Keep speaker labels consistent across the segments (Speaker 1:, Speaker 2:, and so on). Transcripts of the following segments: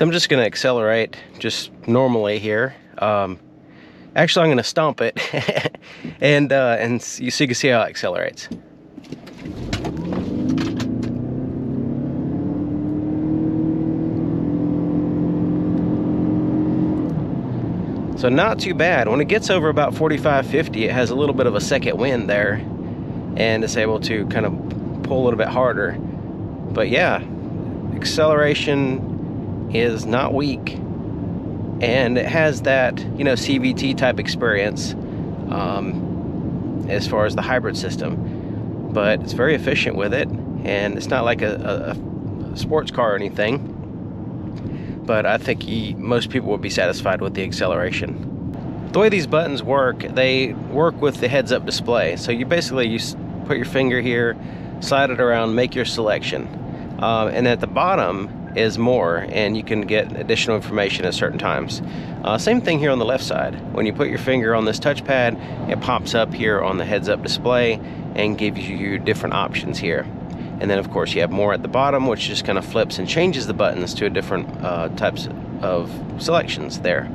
Speaker 1: So I'm just going to accelerate just normally here. Actually, I'm going to stomp it and so you can see how it accelerates. So not too bad. When it gets over about 45, 50, it has a little bit of a second wind there, and it's able to kind of pull a little bit harder. But yeah, acceleration is not weak, and it has that, you know, CVT type experience as far as the hybrid system. But it's very efficient with it, and it's not like a sports car or anything. But I think most people would be satisfied with the acceleration. The way these buttons work, they work with the heads-up display. So you basically put your finger here, slide it around, make your selection. And at the bottom is more, and you can get additional information at certain times. Same thing here on the left side. When you put your finger on this touchpad, it pops up here on the heads-up display and gives you different options here. And then of course you have more at the bottom, which just kind of flips and changes the buttons to a different types of selections there.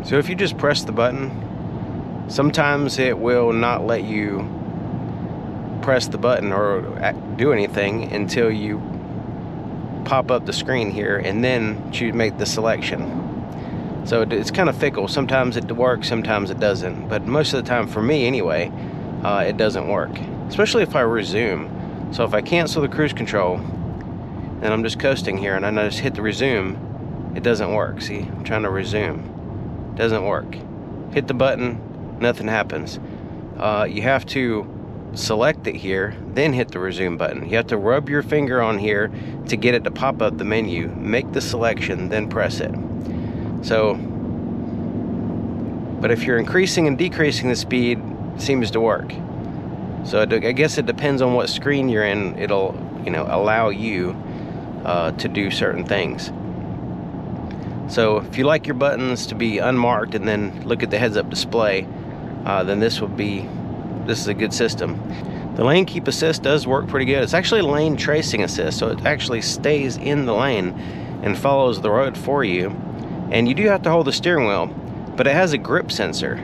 Speaker 1: So if you just press the button, sometimes it will not let you press the button or do anything until you pop up the screen here and then make the selection. So it's kind of fickle. Sometimes it works, sometimes it doesn't. But most of the time, for me anyway, it doesn't work, especially if I resume. So if I cancel the cruise control and I'm just coasting here and I just hit the resume, it doesn't work. See, I'm trying to resume. It doesn't work. Hit the button, nothing happens. You have to select it here, then hit the resume button. You have to rub your finger on here to get it to pop up the menu. Make the selection, then press it. So, but if you're increasing and decreasing the speed, it seems to work. So I guess it depends on what screen you're in. It'll, you know, allow you to do certain things. So if you like your buttons to be unmarked and then look at the heads-up display, then this is a good system. The lane keep assist does work pretty good. It's actually lane tracing assist, so it actually stays in the lane and follows the road for you. And you do have to hold the steering wheel, but it has a grip sensor.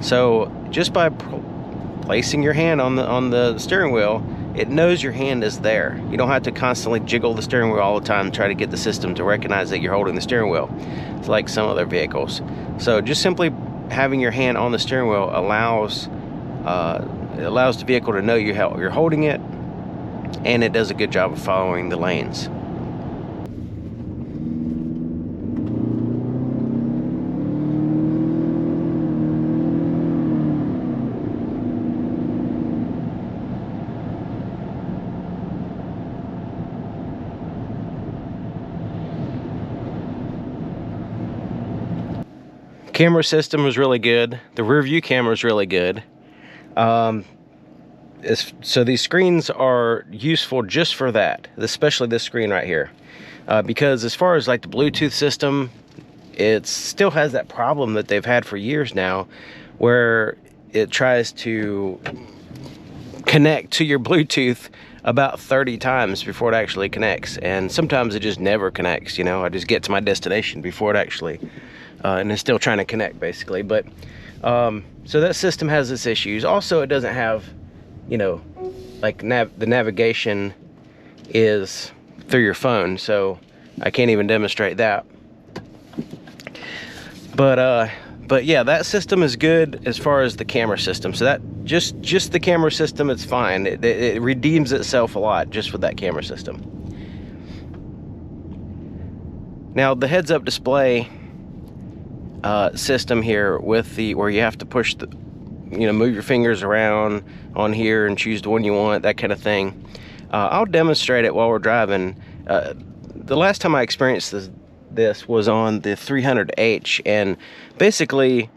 Speaker 1: So just by placing your hand on the steering wheel, it knows your hand is there. You don't have to constantly jiggle the steering wheel all the time to try to get the system to recognize that you're holding the steering wheel. It's like some other vehicles. So just simply having your hand on the steering wheel allows the vehicle to know you're holding it, and it does a good job of following the lanes. Camera system is really good. The rear view camera is really good. So these screens are useful just for that, especially this screen right here. Because as far as like the Bluetooth system, it still has that problem that they've had for years now, where it tries to connect to your Bluetooth about 30 times before it actually connects. And sometimes it just never connects, you know. I just get to my destination before it actually and it's still trying to connect basically. But so that system has its issues. Also, it doesn't have, you know, like the navigation is through your phone, so I can't even demonstrate that. But yeah, that system is good as far as the camera system. So that just the camera system, it's fine. It redeems itself a lot just with that camera system. Now the heads-up display system here with where you have to push the, you know, move your fingers around on here and choose the one you want, that kind of thing. I'll demonstrate it while we're driving. The last time I experienced this was on the 300H, and basically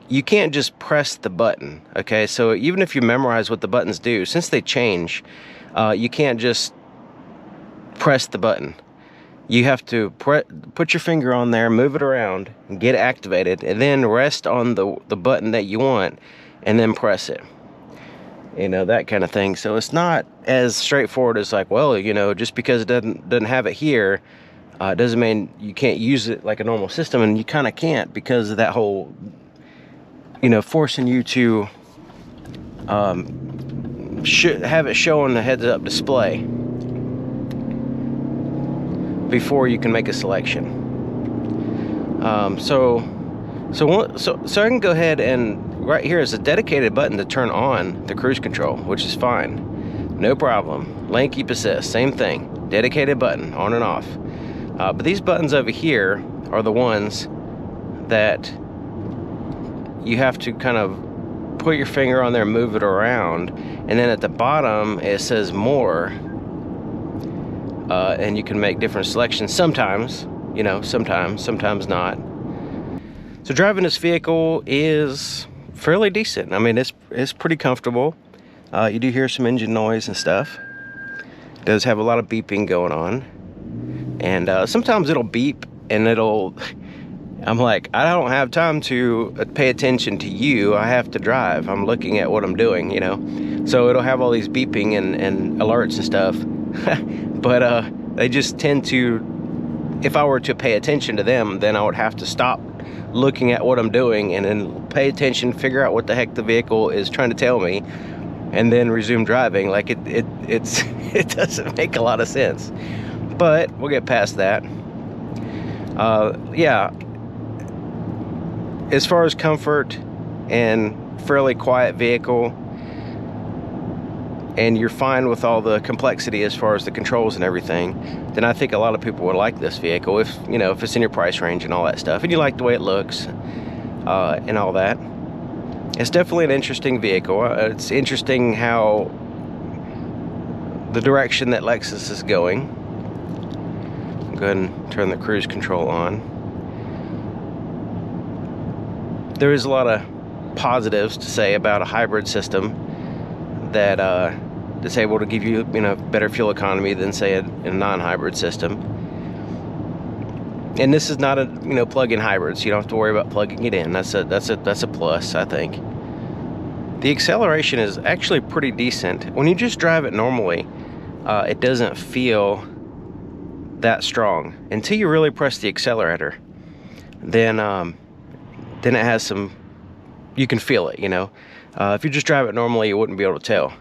Speaker 1: you can't just press the button, okay? So even if you memorize what the buttons do, since they change, you can't just press the button. You have to put your finger on there, move it around, and get it activated, and then rest on the button that you want, and then press it. You know, that kind of thing. So it's not as straightforward as like, well, you know, just because it doesn't have it here, It doesn't mean you can't use it like a normal system, and you kind of can't because of that whole, forcing you to have it show on the heads-up display before you can make a selection. So I can go ahead, and right here is a dedicated button to turn on the cruise control, which is fine, no problem. Lane keep assist, same thing, dedicated button, on and off. But these buttons over here are the ones that you have to kind of put your finger on there, move it around, and then at the bottom it says more, and you can make different selections sometimes, sometimes not. So driving this vehicle is fairly decent. I mean, it's pretty comfortable. You do hear some engine noise and stuff. It does have a lot of beeping going on. And sometimes it'll beep and I'm like, I don't have time to pay attention to you. I have to drive. I'm looking at what I'm doing, So it'll have all these beeping and alerts and stuff. But they just tend to, if I were to pay attention to them, then I would have to stop looking at what I'm doing and then pay attention, figure out what the heck the vehicle is trying to tell me, and then resume driving. Like it doesn't make a lot of sense. But we'll get past that. Yeah, as far as comfort and fairly quiet vehicle, and you're fine with all the complexity as far as the controls and everything, then I think a lot of people would like this vehicle if it's in your price range and all that stuff, and you like the way it looks and all that. It's definitely an interesting vehicle. It's interesting how the direction that Lexus is going. Go ahead and turn the cruise control on. There is a lot of positives to say about a hybrid system that's able to give you better fuel economy than, say, a non-hybrid system. And this is not a plug-in hybrid, so you don't have to worry about plugging it in. That's a plus, I think. The acceleration is actually pretty decent. When you just drive it normally, it doesn't feel that strong until you really press the accelerator. Then it has some, you can feel it, if you just drive it normally, you wouldn't be able to tell.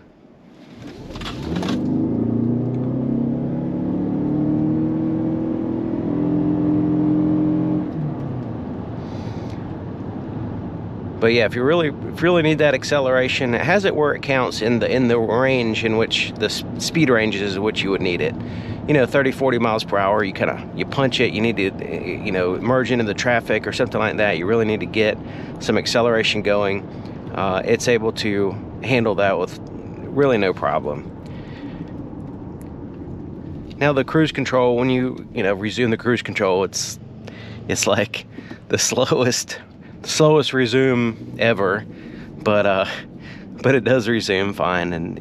Speaker 1: But yeah, if you really need that acceleration, it has it where it counts in the range in which the speed range is in which you would need it. 30-40 miles per hour, you punch it, you need to merge into the traffic or something like that. You really need to get some acceleration going. It's able to handle that with really no problem. Now the cruise control, when you resume the cruise control, it's like the slowest resume ever, but it does resume fine, and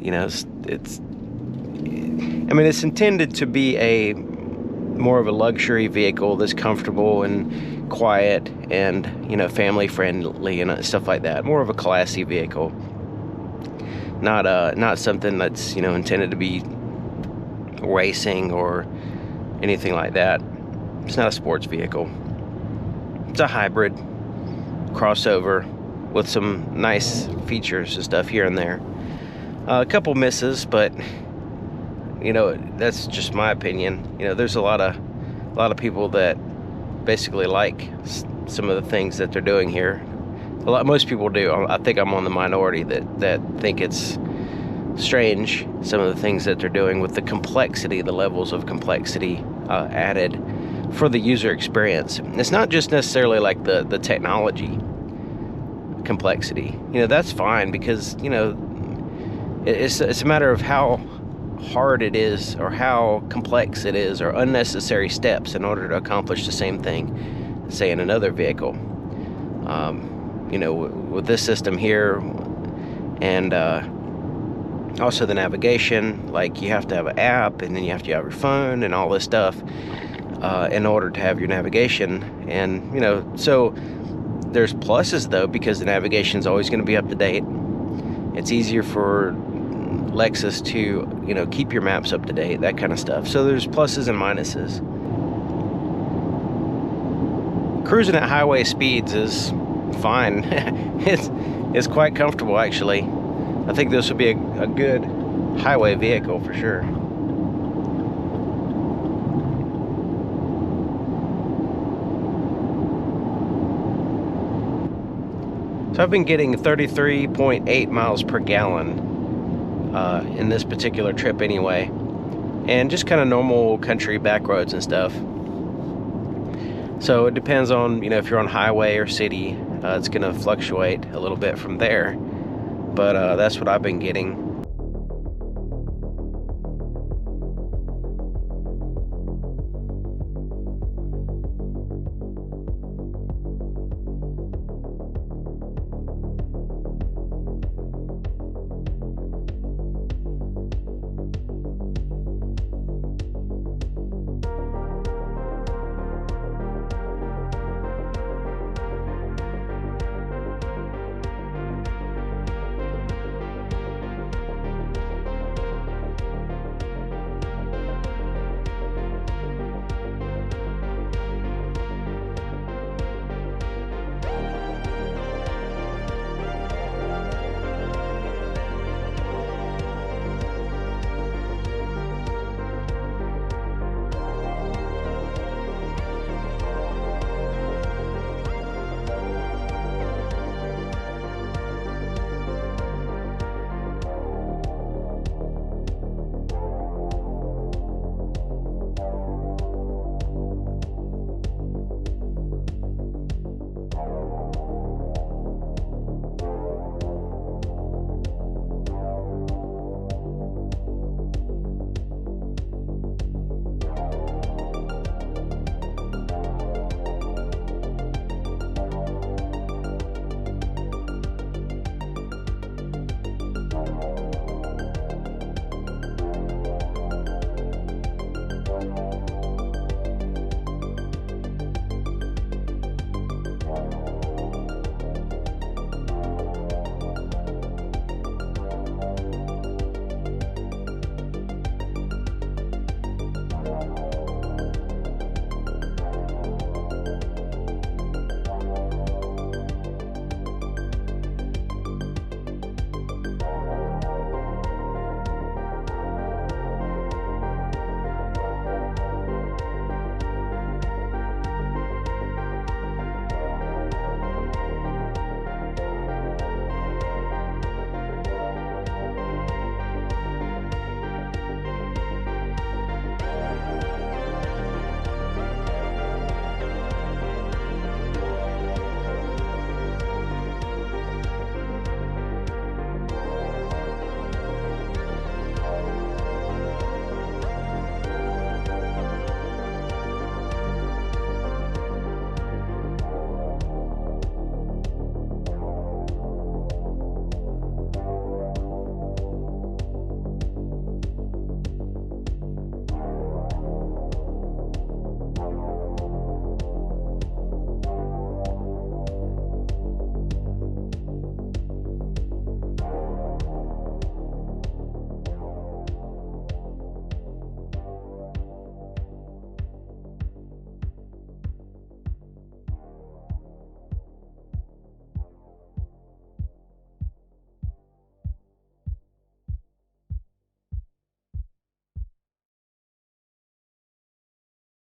Speaker 1: it's intended to be more of a luxury vehicle that's comfortable and quiet and family friendly and stuff like that. More of a classy vehicle, not something that's intended to be racing or anything like that. It's not a sports vehicle. It's a hybrid crossover with some nice features and stuff here and there. A couple misses, but that's just my opinion. There's a lot of people that basically like some of the things that they're doing here. Most people do. I think I'm on the minority that think it's strange, some of the things that they're doing with the complexity, the levels of complexity added for the user experience. It's not just necessarily like the technology complexity. That's fine, because it's a matter of how hard it is or how complex it is, or unnecessary steps in order to accomplish the same thing, say, in another vehicle. With this system here, and also the navigation, like you have to have an app, and then you have to have your phone and all this stuff in order to have your navigation. And so there's pluses though, because the navigation is always going to be up to date. It's easier for Lexus to keep your maps up to date, that kind of stuff. So there's pluses and minuses. cruising at highway speeds is fine. It's quite comfortable, actually. I think this would be a good highway vehicle for sure. So I've been getting 33.8 miles per gallon in this particular trip anyway, and just kind of normal country back roads and stuff. So it depends on, if you're on highway or city, it's going to fluctuate a little bit from there, but that's what I've been getting.